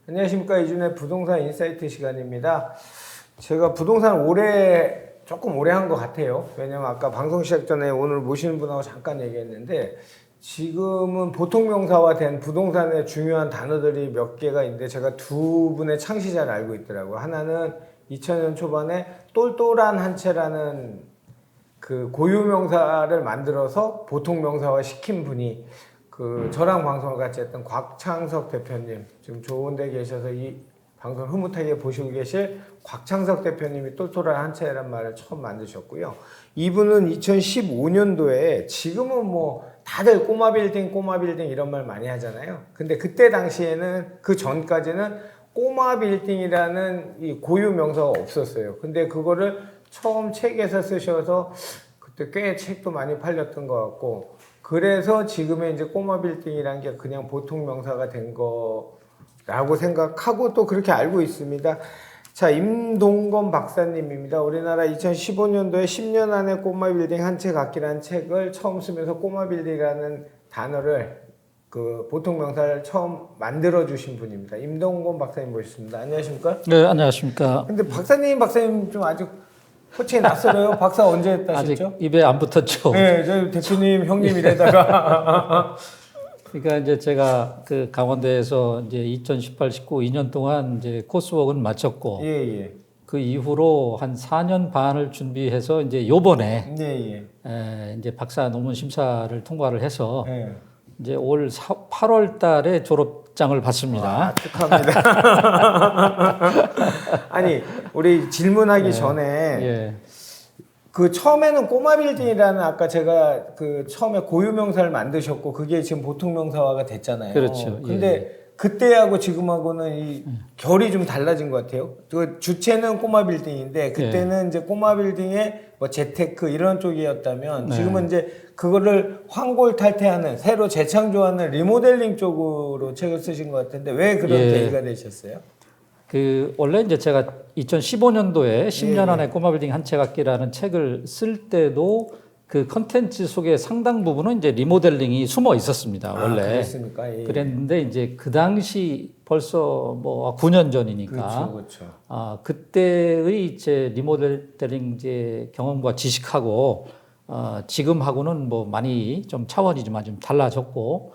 안녕하십니까. 이준의 부동산 인사이트 시간입니다. 제가 부동산 조금 오래 한 것 같아요. 왜냐면 아까 방송 시작 전에 오늘 모시는 분하고 잠깐 얘기했는데, 지금은 보통 명사화 된 부동산의 중요한 단어들이 몇 개가 있는데, 제가 두 분의 창시자를 알고 있더라고요. 하나는 2000년 초반에 똘똘한 한 채라는 그 고유 명사를 만들어서 보통 명사화 시킨 분이 저랑 방송을 같이 했던 곽창석 대표님, 지금 좋은 데 계셔서 이 방송 흐뭇하게 보시고 계실 곽창석 대표님이 똘똘한 한 채란 말을 처음 만드셨고요. 이분은 2015년도에 지금은 뭐 다들 꼬마 빌딩 이런 말 많이 하잖아요. 근데 그때 당시에는 그 전까지는 꼬마 빌딩이라는 이 고유 명사가 없었어요. 근데 그거를 처음 책에서 쓰셔서 그때 꽤 책도 많이 팔렸던 것 같고, 그래서 지금의 이제 꼬마 빌딩이라는 게 그냥 보통 명사가 된 거라고 생각하고 또 그렇게 알고 있습니다. 자, 임동건 박사님입니다. 우리나라 2015년도에 10년 안에 꼬마 빌딩 한 채 갖기라는 책을 처음 쓰면서 꼬마 빌딩이라는 단어를 그 보통 명사를 처음 만들어 주신 분입니다. 임동건 박사님 모셨습니다. 안녕하십니까? 네, 안녕하십니까. 근데 박사님 좀 아직 호칭이 낯설어요. 박사 언제 따셨죠? 아직 입에 안 붙었죠. 네, 저희 대표님, 형님 이래다가. 그러니까 이제 제가 그 강원대에서 이제 2018, 19, 2년 동안 이제 코스웍은 마쳤고, 예. 그 이후로 한 4년 반을 준비해서 이제 요번에 예. 이제 박사 논문 심사를 통과를 해서 예. 이제 올 8월 달에 졸업장을 받습니다. 와, 축하합니다. 아니, 우리 질문하기 전에 예. 그 처음에는 꼬마 빌딩이라는 아까 제가 그 처음에 고유 명사를 만드셨고 그게 지금 보통 명사화가 됐잖아요. 그렇죠. 근데 그때하고 지금하고는 이 결이 좀 달라진 것 같아요. 그 주체는 꼬마 빌딩인데 그때는 이제 꼬마 빌딩의 뭐 재테크 이런 쪽이었다면 지금은 이제 그거를 환골탈퇴하는 새로 재창조하는 리모델링 쪽으로 책을 쓰신 것 같은데 왜 그런 계기가 되셨어요? 그 원래 이제 제가 2015년도에 10년 안에 꼬마 빌딩 한 채 갖기라는 책을 쓸 때도 그 컨텐츠 속에 상당 부분은 이제 리모델링이 숨어 있었습니다. 원래. 그랬습니까? 예. 그랬는데 이제 그 당시 벌써 뭐 9년 전이니까. 그렇죠. 그때의 이제 리모델링 이제 경험과 지식하고 지금하고는 뭐 많이 좀 차원이지만 좀 달라졌고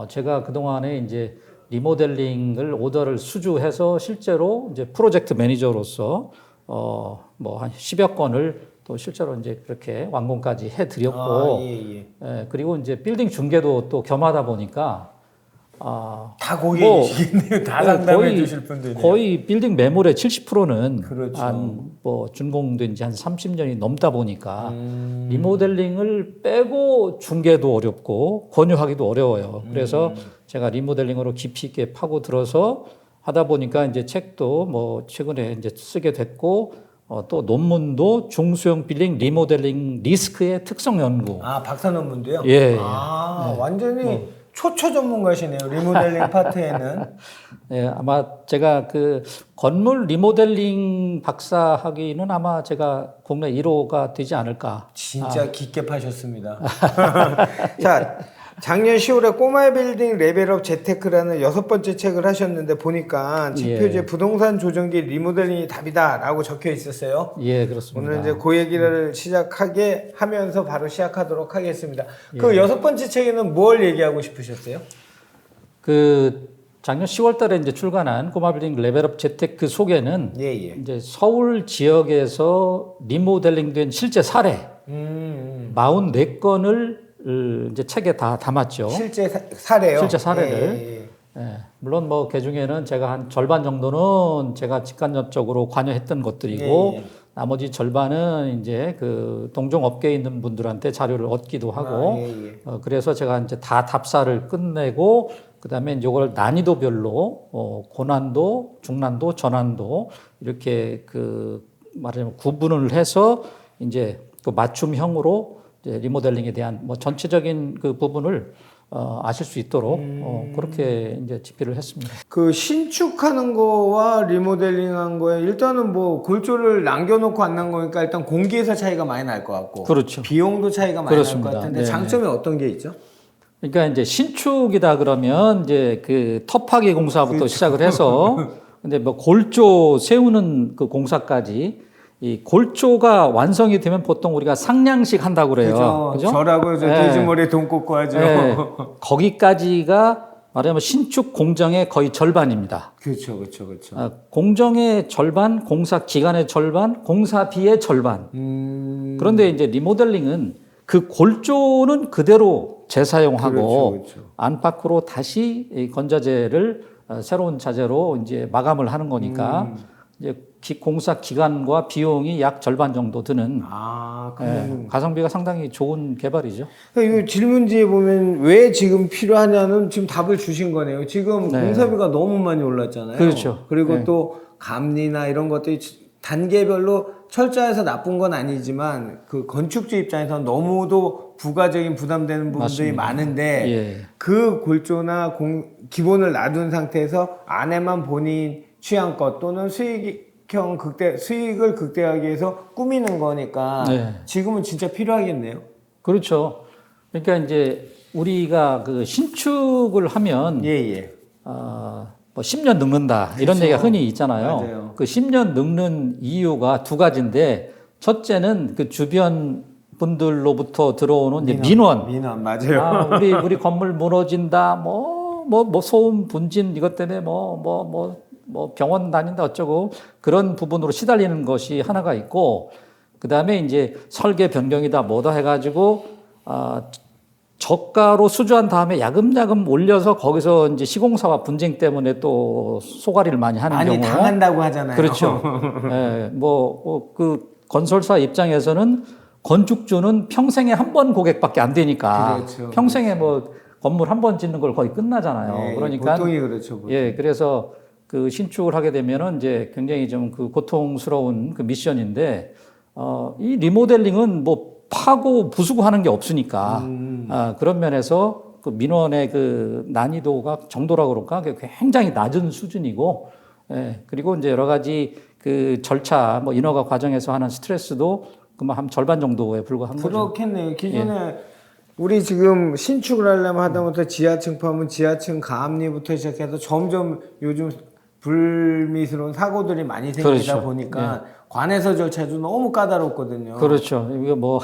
제가 그동안에 이제 리모델링을 오더를 수주해서 실제로 이제 프로젝트 매니저로서 뭐 한 10여 건을 또 실제로 이제 그렇게 완공까지 해드렸고, 그리고 이제 빌딩 중개도 또 겸하다 보니까 다 고객이시겠네요. 다 상담해 주실 분들이 거의 빌딩 매물의 70%는 그렇죠. 한 뭐 준공된 지 한 30년이 넘다 보니까 리모델링을 빼고 중개도 어렵고 권유하기도 어려워요. 그래서 제가 리모델링으로 깊이 있게 파고들어서 하다 보니까 이제 책도 뭐 최근에 이제 쓰게 됐고 또 논문도 중소형 빌딩 리모델링 리스크의 특성 연구. 박사 논문도요? 예. 완전히 초초 전문가시네요. 리모델링 파트에는. 예, 아마 제가 그 건물 리모델링 박사 학위는 아마 제가 국내 1호가 되지 않을까. 진짜 깊게 파셨습니다. 자, 작년 10월에 꼬마 빌딩 레벨업 재테크라는 6번째 책을 하셨는데 보니까 책 표지에 부동산 조정기 리모델링이 답이다라고 적혀 있었어요. 예, 그렇습니다. 오늘 이제 그 얘기를 시작하게 하면서 바로 시작하도록 하겠습니다. 그 6번째 책에는 뭘 얘기하고 싶으셨어요? 그 작년 10월 달에 이제 출간한 꼬마 빌딩 레벨업 재테크 속에는 이제 서울 지역에서 리모델링된 실제 사례 44건을 이제 책에 다 담았죠. 실제 사례요? 실제 사례를. 물론 뭐 그 중에는 제가 한 절반 정도는 제가 직간접적으로 관여했던 것들이고 나머지 절반은 이제 그 동종 업계에 있는 분들한테 자료를 얻기도 하고 그래서 제가 이제 다 답사를 끝내고 그다음에 이걸 난이도별로 고난도, 중난도, 저난도 이렇게 그 말하자면 구분을 해서 이제 그 맞춤형으로 이제 리모델링에 대한 뭐 전체적인 그 부분을 아실 수 있도록 그렇게 이제 집필을 했습니다. 그 신축하는 거와 리모델링한 거에 일단은 뭐 골조를 남겨놓고 안 난 거니까 일단 공기에서 차이가 많이 날 것 같고, 그렇죠. 비용도 차이가 많이 날 것 그렇습니다. 같은데 네네. 장점이 어떤 게 있죠? 그러니까 이제 신축이다 그러면 이제 그 터파기 공사부터 그렇죠. 시작을 해서 근데 뭐 골조 세우는 그 공사까지 이 골조가 완성이 되면 보통 우리가 상량식 한다고 그래요. 그죠? 절하고 저 예. 돼지머리에 돈 꽂고 하죠. 예. 거기까지가 말하자면 신축 공정의 거의 절반입니다. 그렇죠, 그렇죠, 그렇죠. 공정의 절반, 공사 기간의 절반, 공사비의 절반. 그런데 이제 리모델링은 그 골조는 그대로 재사용하고 그렇죠, 그렇죠. 안팎으로 다시 이 건자재를 새로운 자재로 이제 마감을 하는 거니까 이제 공사 기간과 비용이 약 절반 정도 드는 가성비가 상당히 좋은 개발이죠. 그러니까 이 질문지에 보면 왜 지금 필요하냐는 지금 답을 주신 거네요. 지금 공사비가 너무 많이 올랐잖아요. 그렇죠. 그리고 또 감리나 이런 것들이 단계별로 철저해서 나쁜 건 아니지만 그 건축주 입장에서는 너무도 부가적인 부담되는 부분들이 맞습니다. 많은데 예. 그 골조나 기본을 놔둔 상태에서 안에만 본인 취향껏 또는 수익을 극대화하기 위해서 꾸미는 거니까 지금은 진짜 필요하겠네요. 그렇죠. 그러니까 이제 우리가 그 신축을 하면 예. 뭐 10년 늙는다 이런 그렇죠. 얘기가 흔히 있잖아요. 맞아요. 그 10년 늙는 이유가 두 가지인데 첫째는 그 주변 분들로부터 들어오는 이제 민원 맞아요. 우리 건물 무너진다 뭐 소음 분진 이것 때문에 뭐 병원 다닌다 어쩌고 그런 부분으로 시달리는 것이 하나가 있고 그다음에 이제 설계 변경이다 뭐다 해가지고 저가로 수주한 다음에 야금야금 올려서 거기서 이제 시공사와 분쟁 때문에 또 소가리를 많이 하는 많이 경우 당한다고 하잖아요. 그렇죠. 예, 그 건설사 입장에서는 건축주는 평생에 한 번 고객밖에 안 되니까 그렇죠. 평생에 뭐 건물 한 번 짓는 걸 거의 끝나잖아요. 네, 그러니까 보통이 그렇죠. 보통. 예, 그래서 그 신축을 하게 되면은 이제 굉장히 좀 그 고통스러운 그 미션인데 이 리모델링은 뭐 파고 부수고 하는 게 없으니까 그런 면에서 그 민원의 그 난이도가 정도라고 그럴까 그게 굉장히 낮은 수준이고 그리고 이제 여러 가지 그 절차 뭐 인허가 과정에서 하는 스트레스도 그만 한 절반 정도에 불과한 거죠. 그렇겠네요. 기존에 우리 지금 신축을 하려면 하다못해 지하층 파면 지하층 가압리부터 시작해서 점점 요즘 불미스러운 사고들이 많이 생기다 그렇죠. 보니까 관에서 절차도 너무 까다롭거든요. 그렇죠. 이거 뭐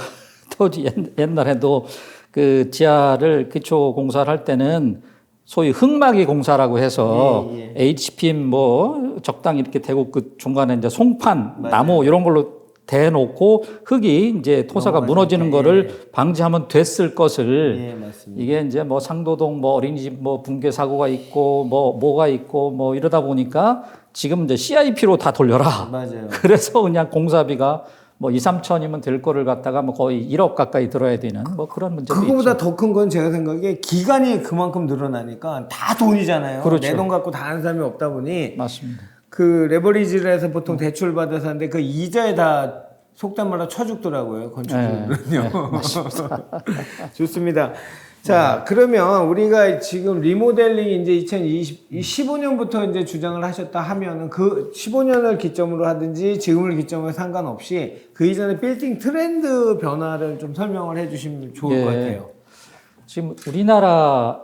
또 옛날에도 그 지하를 기초 공사를 할 때는 소위 흙막이 공사라고 해서 HPM 뭐 적당히 이렇게 대고 그 중간에 이제 송판, 나무 이런 걸로 대놓고 흙이 이제 토사가 무너지는 거를 방지하면 됐을 것을 이게 이제 뭐 상도동 뭐 어린이집 뭐 붕괴 사고가 있고 뭐가 있고 뭐 이러다 보니까 지금 이제 CIP로 다 돌려라. 맞아요. 그래서 그냥 공사비가 뭐 2, 3천이면 될 거를 갖다가 뭐 거의 1억 가까이 들어야 되는 뭐 그런 문제도 그거보다 있죠. 더 큰 건 제가 생각에 기간이 그만큼 늘어나니까 다 돈이잖아요. 그렇죠. 내 돈 갖고 다 하는 사람이 없다 보니 맞습니다. 그 레버리지를 해서 보통 대출 받아서 하는데 그 이자에 다 속된 말로 쳐죽더라고요. 건축주는요. 맞습니다. 좋습니다. 자, 그러면 우리가 지금 리모델링 이제 2015년부터 이제 주장을 하셨다 하면은 그 15년을 기점으로 하든지 지금을 기점으로 상관없이 그 이전에 빌딩 트렌드 변화를 좀 설명을 해 주시면 좋을 것 같아요. 지금 우리나라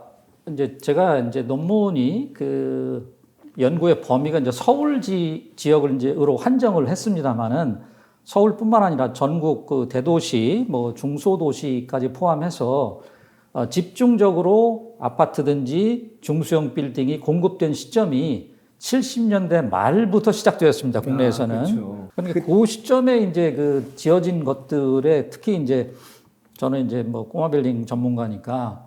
이제 제가 이제 논문이 그 연구의 범위가 이제 서울 지역을 이제로 한정을 했습니다만은 서울뿐만 아니라 전국 그 대도시 뭐 중소도시까지 포함해서 집중적으로 아파트든지 중소형 빌딩이 공급된 시점이 70년대 말부터 시작되었습니다. 국내에서는. 그렇죠. 그러니까 그 시점에 이제 그 지어진 것들에 특히 이제 저는 이제 뭐 꼬마 빌딩 전문가니까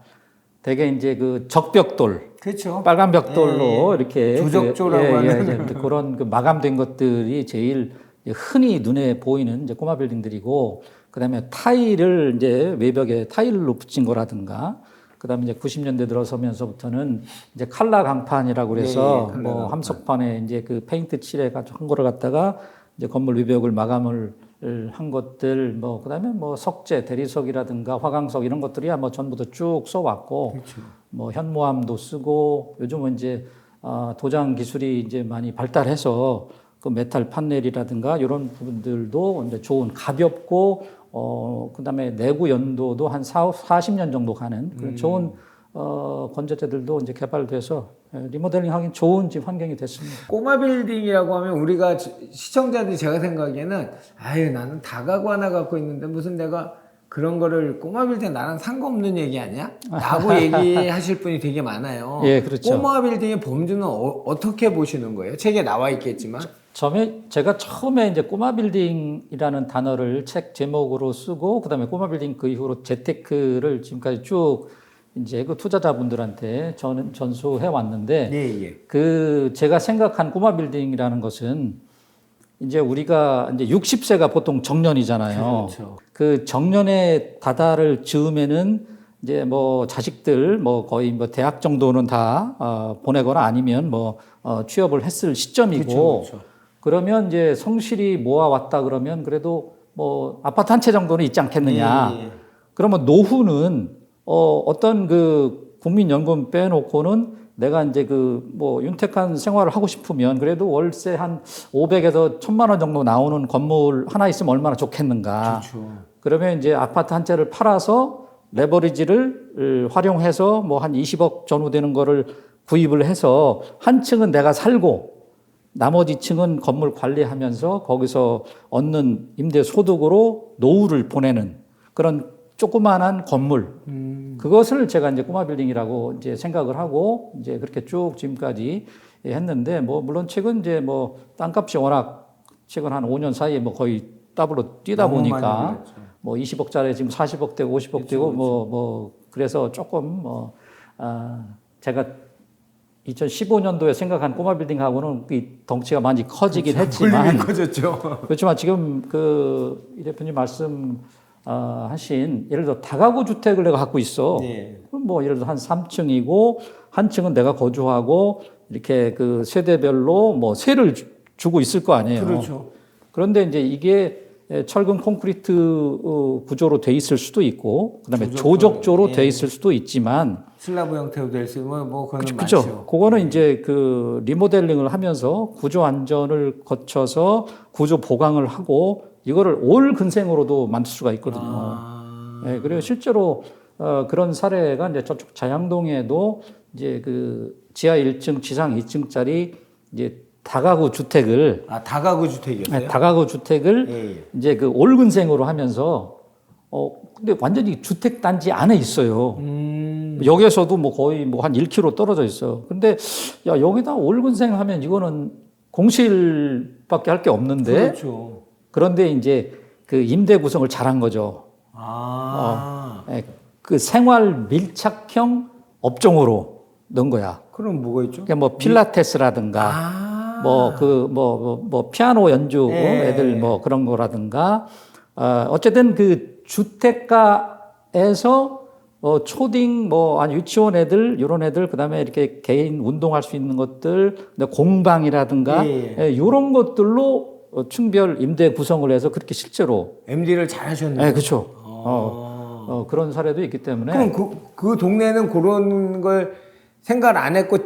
되게 이제 그 적벽돌, 그렇죠. 빨간 벽돌로 이렇게 조적조라고 하는 그런 그 마감된 것들이 제일 흔히 눈에 보이는 이제 꼬마 빌딩들이고, 그다음에 타일을 이제 외벽에 타일로 붙인 거라든가, 그다음에 이제 90년대 들어서면서부터는 이제 칼라 강판이라고 그래서 칼라 뭐 강판. 함석판에 이제 그 페인트 칠해가지고 한 거를 갖다가 이제 건물 외벽을 마감을 한 것들, 뭐 그다음에 뭐 석재, 대리석이라든가 화강석 이런 것들이야 뭐 전부 다 쭉 써왔고, 그렇죠. 뭐 현무암도 쓰고, 요즘은 이제 도장 기술이 이제 많이 발달해서 그 메탈 판넬이라든가 이런 부분들도 이제 좋은 가볍고 그다음에 내구 연도도 한 40년 정도 가는 그런 좋은 건조대들도 이제 개발돼서 리모델링 하기 좋은 집 환경이 됐습니다. 꼬마 빌딩이라고 하면 우리가 시청자들이 제가 생각에는 아유 나는 다가구 하나 갖고 있는데 무슨 내가 그런 거를 꼬마 빌딩 나랑 상관없는 얘기 아니야? 라고 얘기하실 분이 되게 많아요. 예, 그렇죠. 꼬마 빌딩의 범주는 어떻게 보시는 거예요? 책에 나와 있겠지만. 제가 처음에 이제 꼬마 빌딩이라는 단어를 책 제목으로 쓰고 그다음에 꼬마 빌딩 그 이후로 재테크를 지금까지 쭉 이제 그 투자자분들한테 저는 전수해 왔는데 예. 그 제가 생각한 꼬마 빌딩이라는 것은 이제 우리가 이제 60세가 보통 정년이잖아요. 그렇죠. 그 정년에 다다를 즈음에는 이제 뭐 자식들 뭐 거의 뭐 대학 정도는 다 보내거나 아니면 뭐 취업을 했을 시점이고 그렇죠. 그러면 이제 성실히 모아왔다 그러면 그래도 뭐 아파트 한 채 정도는 있지 않겠느냐. 예. 그러면 노후는 어떤 그 국민연금 빼놓고는 내가 이제 그 뭐 윤택한 생활을 하고 싶으면 그래도 월세 한 500에서 1000만 원 정도 나오는 건물 하나 있으면 얼마나 좋겠는가. 그렇죠. 그러면 이제 아파트 한 채를 팔아서 레버리지를 활용해서 뭐 한 20억 전후 되는 거를 구입을 해서 한 층은 내가 살고 나머지 층은 건물 관리하면서 거기서 얻는 임대 소득으로 노후를 보내는 그런 조그마한 건물. 그것을 제가 이제 꼬마 빌딩이라고 이제 생각을 하고 이제 그렇게 쭉 지금까지 했는데 뭐 물론 최근 이제 뭐 땅값이 워낙 최근 한 5년 사이에 뭐 거의 더블로 뛰다 보니까 뭐 20억짜리 지금 40억 되고 50억 되고 뭐 그래서 조금 제가 2015년도에 생각한 꼬마 빌딩하고는 이 덩치가 많이 커지긴 했지만 커졌죠. 그렇지만 지금 그 이 대표님 말씀 하신 예를 들어 다가구 주택을 내가 갖고 있어. 네. 그럼 뭐 예를 들어 한 3층이고 한 층은 내가 거주하고 이렇게 그 세대별로 뭐 세를 주고 있을 거 아니에요. 그렇죠. 그런데 이제 이게 철근 콘크리트 구조로 돼 있을 수도 있고 그다음에 조적조로 돼 있을 수도 있지만 슬라브 형태로 될 수 있으면 뭐 그거는 그렇죠. 맞죠. 그거는 이제 그 리모델링을 하면서 구조 안전을 거쳐서 구조 보강을 하고 이거를 올 근생으로도 만들 수가 있거든요. 네, 그리고 실제로 그런 사례가 이제 저쪽 자양동에도 이제 그 지하 1층, 지상 2층짜리 이제 다가구 주택을 다가구 주택이었어요? 네, 다가구 주택을 예. 이제 그 올 근생으로 하면서 근데 완전히 주택 단지 안에 있어요. 여기에서도 뭐 거의 뭐 한 1km 떨어져 있어요. 근데 야 여기다 올 근생하면 이거는 공실밖에 할 게 없는데. 그렇죠. 그런데 이제 그 임대 구성을 잘한 거죠. 그 생활 밀착형 업종으로 넣은 거야. 그럼 뭐가 있죠? 그러니까 뭐 필라테스라든가 뭐 피아노 연주 애들 뭐 그런 거라든가 어쨌든 그 주택가에서 초딩 뭐 아니 유치원 애들 이런 애들 그다음에 이렇게 개인 운동할 수 있는 것들 공방이라든가 이런 것들로 층별 임대 구성을 해서 그렇게 실제로 MD를 잘 하셨네요. 네, 그렇죠. 그런 사례도 있기 때문에 그럼 그 동네는 그런 걸 생각을 안 했고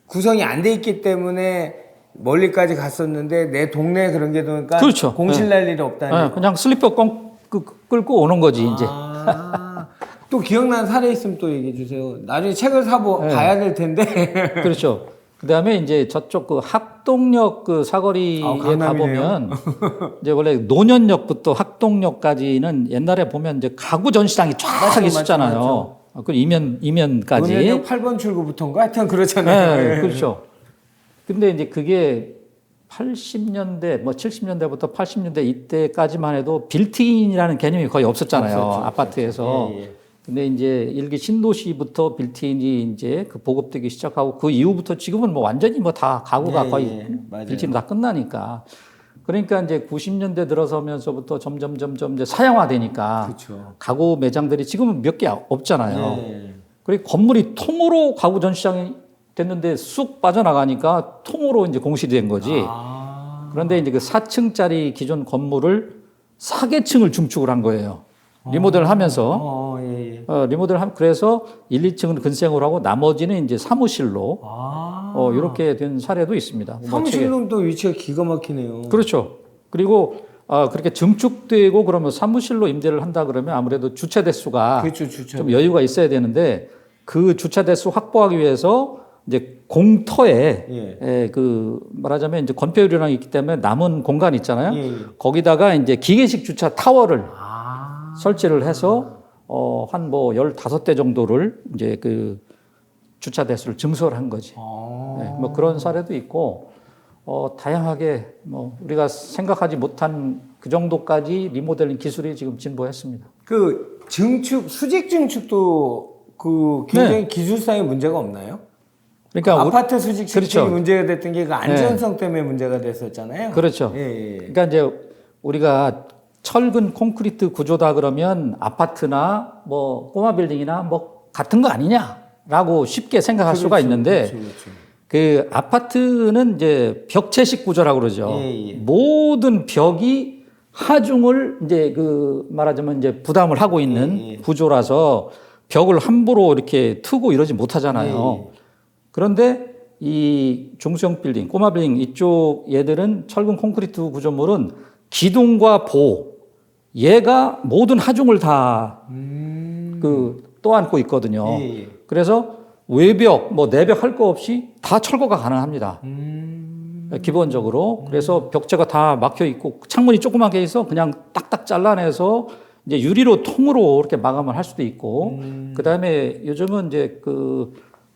구성이 안 돼 있기 때문에 멀리까지 갔었는데 내 동네에 그런 게 되니까 그렇죠. 공실 날 일이 없다니. 그냥 슬리퍼 끌고 오는 거지 이제. 또 기억나는 사례 있으면 또 얘기해 주세요. 나중에 책을 봐야 될 텐데. 그렇죠. 그다음에 이제 저쪽 그 학동역 그 사거리에 가보면 이제 원래 노년역부터 학동역까지는 옛날에 보면 이제 가구 전시장이 쫙 있었잖아요. 그 이면까지. 노년역 8번 출구부터인가 하여튼 그렇잖아요. 네, 그렇죠. 근데 이제 그게 80년대 뭐 70년대부터 80년대 이때까지만 해도 빌트인이라는 개념이 거의 없었잖아요. 아파트에서. 근데 이제 일기 신도시부터 빌트인이 이제 그 보급되기 시작하고 그 이후부터 지금은 뭐 완전히 뭐 다 가구가 거의 빌트인 다 끝나니까. 그러니까 이제 90년대 들어서면서부터 점점 이제 사양화되니까 그렇죠. 가구 매장들이 지금은 몇 개 없잖아요. 그리고 건물이 통으로 가구 전시장이 됐는데 쑥 빠져나가니까 통으로 이제 공실된 거지. 그런데 이제 그 4층짜리 기존 건물을 4개층을 중축을 한 거예요. 리모델을 하면서. 리모델을 그래서 1, 2층은 근생으로 하고 나머지는 이제 사무실로 이렇게 된 사례도 있습니다. 사무실로는 또 위치가 기가 막히네요. 그렇죠. 그리고 그렇게 증축되고 그러면 사무실로 임대를 한다 그러면 아무래도 주체 대수가 그렇죠, 좀 여유가 있어야 되는데 그 주차 대수 확보하기 위해서 이제 공터에 예. 그 말하자면 이제 건폐율이랑 있기 때문에 남은 공간 있잖아요. 예. 거기다가 이제 기계식 주차 타워를 아. 설치를 해서 한 뭐 15대 정도를 이제 그 주차 대수를 증설을 한 거지. 네, 뭐 그런 사례도 있고 다양하게 뭐 우리가 생각하지 못한 그 정도까지 리모델링 기술이 지금 진보했습니다. 그 증축, 수직 증축도 그 굉장히 기술상의 문제가 없나요? 그러니까 아파트 수직 증축이 그렇죠. 문제가 됐던 게 그 안전성 때문에 문제가 됐었잖아요. 그렇죠. 예. 그러니까 이제 우리가 철근 콘크리트 구조다 그러면 아파트나 뭐 꼬마 빌딩이나 뭐 같은 거 아니냐라고 쉽게 생각할 수가 있는데 그렇죠. 그 아파트는 이제 벽체식 구조라고 그러죠. 예. 모든 벽이 하중을 이제 그 말하자면 이제 부담을 하고 있는 구조라서 벽을 함부로 이렇게 트고 이러지 못하잖아요. 그런데 이 중소형 빌딩, 꼬마 빌딩 이쪽 얘들은 철근 콘크리트 구조물은 기둥과 보, 얘가 모든 하중을 다 그 떠안고 있거든요. 그래서 외벽, 뭐 내벽 할 거 없이 다 철거가 가능합니다. 기본적으로. 그래서 벽체가 다 막혀 있고 창문이 조그맣게 있어 그냥 딱딱 잘라내서 이제 유리로 통으로 이렇게 마감을 할 수도 있고 그다음에 요즘은 이제 그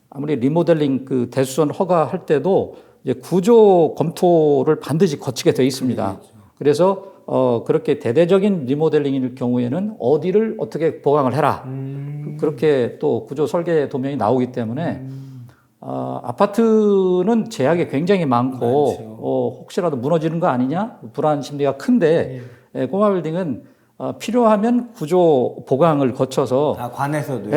아무리 리모델링 그 대수선 허가할 때도 이제 구조 검토를 반드시 거치게 되어 있습니다. 그래서 그렇게 대대적인 리모델링일 경우에는 어디를 어떻게 보강을 해라. 그렇게 또 구조 설계 도면이 나오기 때문에 아파트는 제약이 굉장히 많고 혹시라도 무너지는 거 아니냐 불안 심리가 큰데 꼬마 빌딩은 필요하면 구조 보강을 거쳐서 관에서도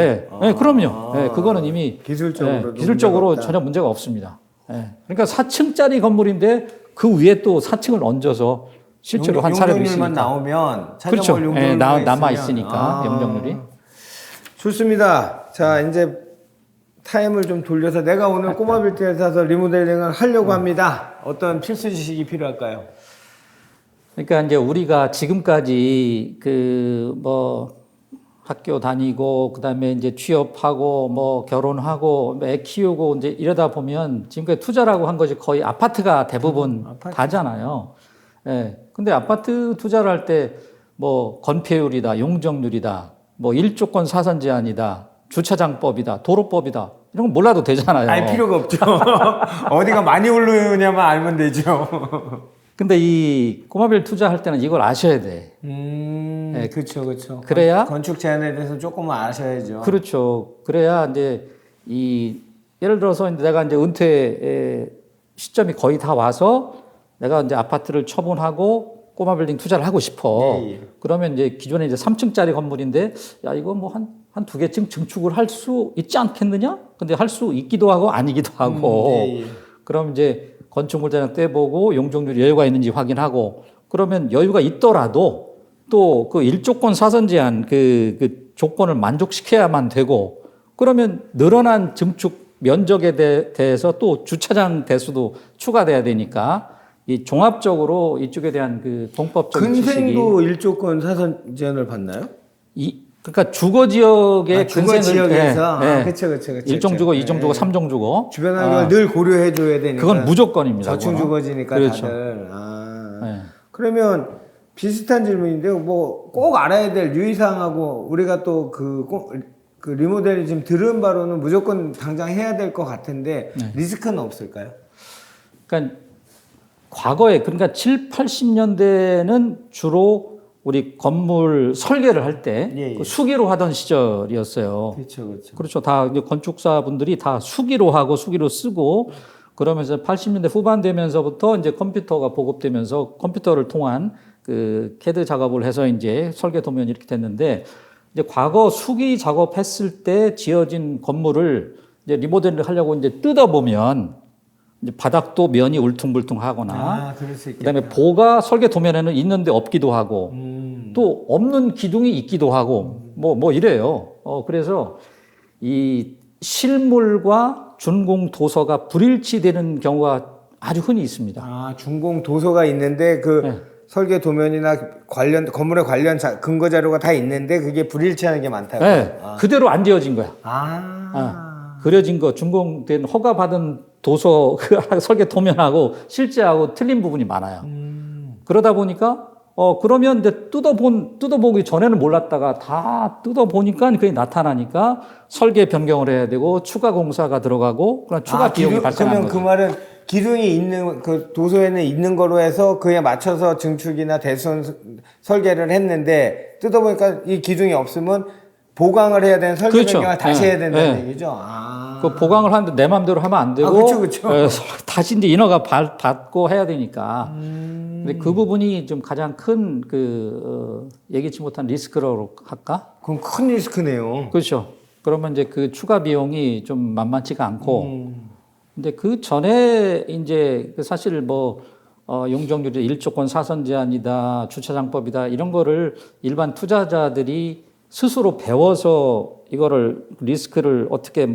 그럼요. 그거는 이미 기술적으로 전혀 문제가 없습니다. 그러니까 4층짜리 건물인데 그 위에 또 4층을 얹어서 실제로 한 사례도 있으니까. 나오면 그렇죠. 용적률 남아 있으니까 용적률이. 좋습니다. 자, 이제 타임을 좀 돌려서 내가 오늘 꼬마 빌딩에 사서 리모델링을 하려고 합니다. 어떤 필수 지식이 필요할까요? 그러니까 이제 우리가 지금까지 그 뭐 학교 다니고 그다음에 이제 취업하고 뭐 결혼하고 애 키우고 이제 이러다 보면 지금까지 투자라고 한 것이 거의 아파트가 대부분 다잖아요. 근데 아파트 투자를 할 때 뭐 건폐율이다, 용적률이다, 뭐 1조권 사선 제한이다, 주차장법이다, 도로법이다 이런 건 몰라도 되잖아요. 알 필요가 없죠. 어디가 많이 오르냐만 알면 되죠. 근데 이 꼬마빌 투자할 때는 이걸 아셔야 돼. 그렇죠. 그래야 건축 제한에 대해서 조금은 아셔야죠. 그렇죠. 그래야 이제 이 예를 들어서 내가 이제 은퇴 시점이 거의 다 와서 내가 이제 아파트를 처분하고 꼬마 빌딩 투자를 하고 싶어. 그러면 이제 기존에 이제 3층짜리 건물인데 야 이거 뭐 한 두 개층 증축을 할 수 있지 않겠느냐? 근데 할 수 있기도 하고 아니기도 하고. 그럼 이제 건축물자랑 떼보고 용적률 여유가 있는지 확인하고 그러면 여유가 있더라도 또 그 1조권 사선 제한 그 조건을 만족시켜야만 되고 그러면 늘어난 증축 면적에 대해서 또 주차장 대수도 추가돼야 되니까 이 종합적으로 이쪽에 대한 그 공법적인 지식이 근생도 1조권 사선 제한을 받나요? 그러니까 주거 지역의 주거 지역에서 그렇죠. 일종 주거, 이종 주거, 삼종 주거 주변 환경을 늘 고려해 줘야 되니까 그건 무조건입니다. 저층 주거지니까 그렇죠. 다들 그러면 비슷한 질문인데 뭐 꼭 알아야 될 유의사항하고 우리가 또 그 리모델이 지금 들은 바로는 무조건 당장 해야 될 것 같은데 리스크는 없을까요? 그러니까 과거에 그러니까 7, 80년대는 주로 우리 건물 설계를 할 때 수기로 하던 시절이었어요. 그렇죠. 다 이제 건축사분들이 다 수기로 하고 수기로 쓰고 그러면서 80년대 후반 되면서부터 이제 컴퓨터가 보급되면서 컴퓨터를 통한 그 CAD 작업을 해서 이제 설계 도면이 이렇게 됐는데 이제 과거 수기 작업했을 때 지어진 건물을 이제 리모델링 하려고 이제 뜯어보면 이제 바닥도 면이 울퉁불퉁하거나 그다음에 보가 설계 도면에는 있는데 없기도 하고 또 없는 기둥이 있기도 하고 뭐 이래요. 그래서 이 실물과 준공 도서가 불일치되는 경우가 아주 흔히 있습니다. 준공 도서가 있는데 설계 도면이나 관련 건물에 관련 근거 자료가 다 있는데 그게 불일치하는 게 많다고. 네, 그대로 안 지어진 거야. 그려진 거 준공된 허가받은 도서 그 설계 도면하고 실제하고 틀린 부분이 많아요. 그러다 보니까 그러면 이제 뜯어보기 전에는 몰랐다가 다 뜯어보니까 그게 나타나니까 설계 변경을 해야 되고 추가 공사가 들어가고 그런 추가 비용이 발생하는 거죠. 그러면 그 말은 기둥이 있는 그 도서에는 있는 거로 해서 그에 맞춰서 증축이나 대선 설계를 했는데 뜯어보니까 이 기둥이 없으면 보강을 해야 되는 설계 그렇죠. 변경을 다시 네. 해야 된다는 네. 얘기죠. 그 보강을 하는데 내 마음대로 하면 안 되고 그렇죠. 다시 이제 인허가 받고 해야 되니까. 근데 그 부분이 좀 가장 큰 예기치 못한 리스크라고 할까? 그럼 큰 리스크네요. 그렇죠. 그러면 이제 그 추가 비용이 좀 만만치가 않고. 근데 그 전에 이제 사실 뭐 용적률이 1조권 사선 제한이다, 주차장법이다 이런 거를 일반 투자자들이 스스로 배워서 이거를 리스크를 어떻게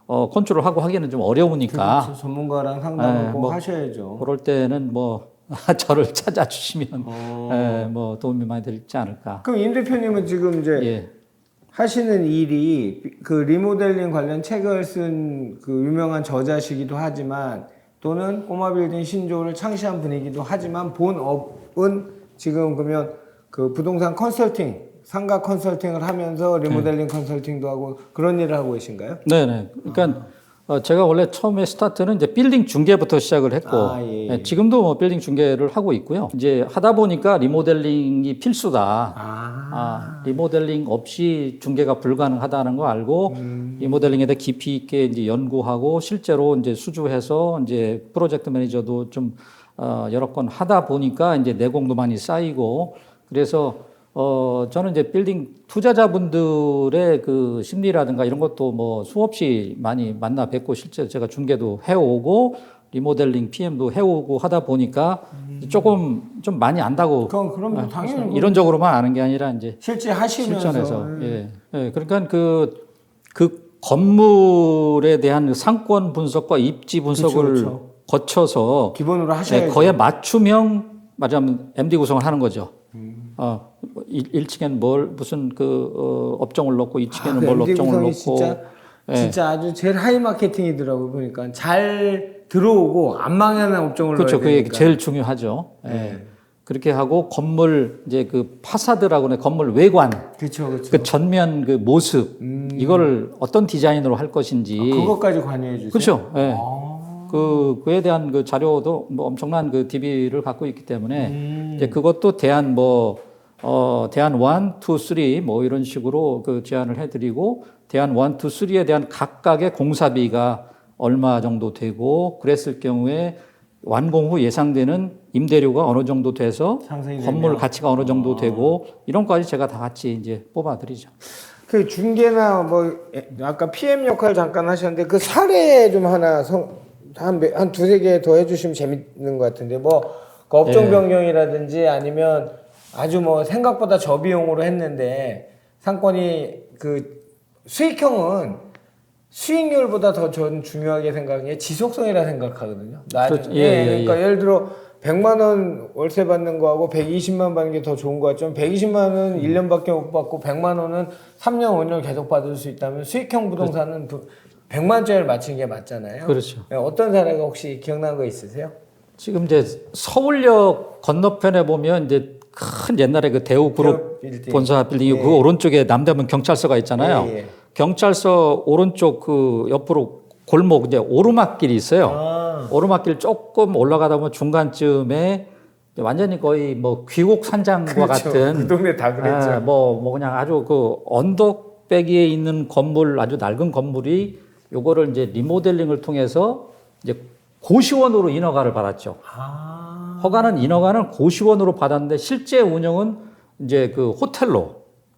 컨트롤하고 하기는 좀 어려우니까. 그렇죠. 전문가랑 상담을 네, 꼭 하셔야죠. 그럴 때는 저를 찾아주시면 도움이 많이 되지 않을까. 그럼 임 대표님은 지금 이제 예. 하시는 일이 그 리모델링 관련 책을 쓴 그 유명한 저자시기도 하지만 또는 꼬마 빌딩 신조를 창시한 분이기도 하지만 본 업은 지금 그러면 그 부동산 컨설팅, 상가 컨설팅을 하면서 리모델링 컨설팅도 하고 그런 일을 하고 계신가요? 네네. 그러니까 제가 원래 처음에 스타트는 이제 빌딩 중개부터 시작을 했고 예. 예, 지금도 빌딩 중개를 하고 있고요. 이제 하다 보니까 리모델링이 필수다. 리모델링 없이 중개가 불가능하다는 거 알고 리모델링에 대해 깊이 있게 이제 연구하고 실제로 이제 수주해서 이제 프로젝트 매니저도 좀 여러 건 하다 보니까 이제 내공도 많이 쌓이고 그래서 저는 이제 빌딩 투자자분들의 그 심리라든가 이런 것도 수없이 많이 만나 뵙고 실제 제가 중개도 해오고 리모델링 PM도 해오고 하다 보니까 조금 좀 많이 안다고. 그럼 당연히 이론적으로만 아는 게 아니라 이제 실제 하시면서 실전에서. 예. 그러니까 그 건물에 대한 상권 분석과 입지 분석을 그렇죠. 거쳐서 기본으로 하셔야죠. 거의 맞춤형 말하자면 MD 구성을 하는 거죠. 1층에는 무슨 업종을 넣고 2층에는 뭘 MD 업종을 넣고. 구성이 진짜 아주 제일 하이 마케팅이더라고요. 보니까 잘 들어오고 안 망하는 업종을 그렇죠. 넣어야 그게 되니까. 제일 중요하죠. 그렇게 하고 건물 이제 그 파사드라고 하는 건물 외관, 그렇죠. 그 전면 그 모습 이거를 어떤 디자인으로 할 것인지 그것까지 관여해 주세요. 그렇죠. 그에 대한 그 자료도 엄청난 그 DB를 갖고 있기 때문에 이제 그것도 대안 1, 2, 3 이런 식으로 그 제안을 해드리고 대안 1, 2, 3에 대한 각각의 공사비가 얼마 정도 되고 그랬을 경우에 완공 후 예상되는 임대료가 어느 정도 돼서 건물 가치가 어느 정도 되고 이런 것까지 제가 다 같이 이제 뽑아드리죠. 그 중개나 아까 PM 역할 잠깐 하셨는데 그 사례 좀 하나 한 두세 개 더 해주시면 재밌는 것 같은데 그 업종 변경이라든지 아니면 아주 생각보다 저비용으로 했는데 상권이 그 수익형은 수익률보다 더 전 중요하게 생각한 게 지속성이라 생각하거든요. 그렇죠. 그러니까 예를 들어 100만 원 월세 받는 거하고 120만 원 받는 게 더 좋은 거 같죠. 120만 원은 1년밖에 못 받고 100만 원은 3년, 5년 계속 받을 수 있다면 수익형 부동산은 100만 원짜리를 맞추는 게 맞잖아요. 그렇죠. 어떤 사례가 혹시 기억나는 거 있으세요? 지금 이제 서울역 건너편에 보면 이제 큰 옛날에 그 대우그룹 본사 빌딩이 그 오른쪽에 남대문 경찰서가 있잖아요. 경찰서 오른쪽 그 옆으로 골목 이제 오르막길이 있어요. 오르막길 조금 올라가다 보면 중간쯤에 완전히 거의 귀곡 산장과 그렇죠. 같은 그 동네 다 그랬죠. 그냥 아주 그 언덕배기에 있는 건물 아주 낡은 건물이 요거를 이제 리모델링을 통해서 이제 고시원으로 인허가를 받았죠. 인허가는 고시원으로 받았는데 실제 운영은 이제 그 호텔로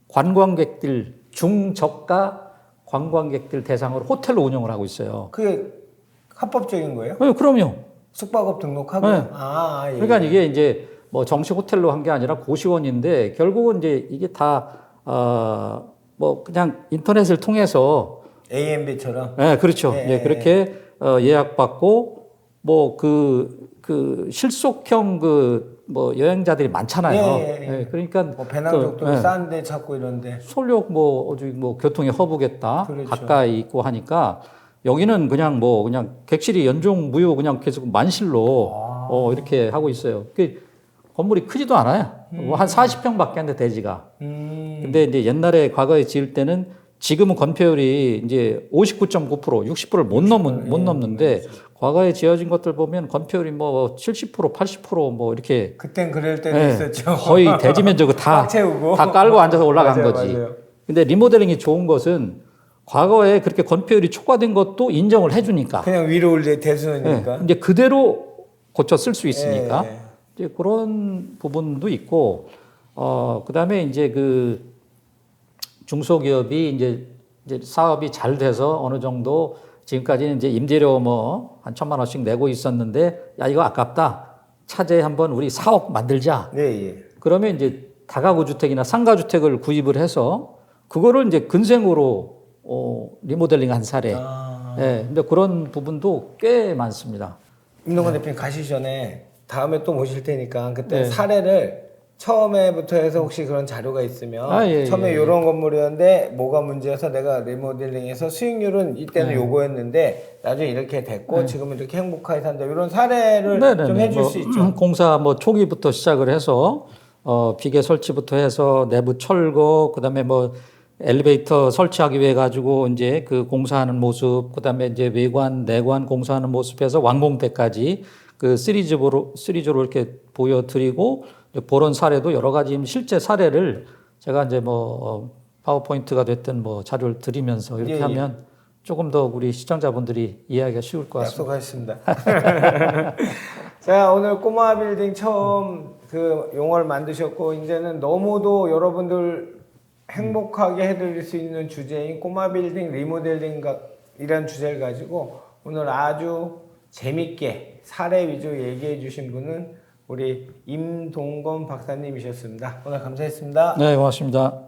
관광객들 중저가 관광객들 대상으로 호텔로 운영을 하고 있어요. 그게 합법적인 거예요? 네, 그럼요. 숙박업 등록하고. 네. 그러니까 이게 이제 정식 호텔로 한 게 아니라 고시원인데 결국은 이제 이게 다 그냥 인터넷을 통해서 A&B처럼. 네, 그렇죠. 그렇게 예약받고 그 실속형 그 뭐 여행자들이 많잖아요. 예. 그러니까 뭐 배낭 쪽도 예. 싼데 찾고 이런데. 솔록 뭐 어디 뭐 교통의 허브겠다. 그렇죠. 가까이 있고 하니까 여기는 그냥 뭐 그냥 객실이 연중 무휴 그냥 계속 만실로 이렇게 하고 있어요. 그 건물이 크지도 않아요. 뭐한 40평밖에 안 돼 대지가. 근데 이제 옛날에 과거에 지을 때는 지금은 건폐율이 이제 59.9% 60%를 못 넘는데 과거에 지어진 것들 보면 건폐율이 뭐 70% 80%뭐 이렇게 그땐 그럴 때도 예, 있었죠. 거의 대지 면적을 꽉 채우고. 다 깔고 앉아서 올라간 맞아요, 거지. 맞아요. 근데 리모델링이 좋은 것은 과거에 그렇게 건폐율이 초과된 것도 인정을 해주니까. 그냥 위로 올려 대수니까. 이제 그대로 고쳐 쓸 수 있으니까. 예. 이제 그런 부분도 있고, 그다음에 이제 그 중소기업이 이제 사업이 잘 돼서 어느 정도 지금까지는 이제 임대료 뭐 한 1,000만 원씩 내고 있었는데 야, 이거 아깝다. 차제에 한번 우리 사옥 만들자. 예. 그러면 이제 다가구 주택이나 상가 주택을 구입을 해서 그거를 이제 근생으로 리모델링 한 사례. 예. 근데 그런 부분도 꽤 많습니다. 임동건 대표님 가시기 전에 다음에 또 모실 테니까 그때 네. 사례를 처음에부터 해서 혹시 그런 자료가 있으면 예, 처음에 이런 건물이었는데 뭐가 문제여서 내가 리모델링해서 수익률은 이때는 요거였는데 나중에 이렇게 됐고 지금은 이렇게 행복하게 산다 이런 사례를 좀 해줄 수 있죠. 공사 뭐 초기부터 시작을 해서 비계 설치부터 해서 내부 철거 그다음에 뭐 엘리베이터 설치하기 위해 가지고 이제 그 공사하는 모습 그다음에 이제 외관 내관 공사하는 모습에서 완공 때까지 그 시리즈로 이렇게 보여드리고 그런 사례도 여러 가지 실제 사례를 제가 이제 뭐 파워포인트가 됐든 뭐 자료를 드리면서 이렇게 하면 조금 더 우리 시청자분들이 이해하기가 쉬울 것 같습니다. 약속하겠습니다. 자, 오늘 꼬마 빌딩 처음 그 용어를 만드셨고 이제는 너무도 여러분들 행복하게 해드릴 수 있는 주제인 꼬마 빌딩 리모델링 이란 주제를 가지고 오늘 아주 재밌게 사례 위주 얘기해 주신 분은 우리 임동건 박사님이셨습니다. 오늘 감사했습니다. 네, 고맙습니다.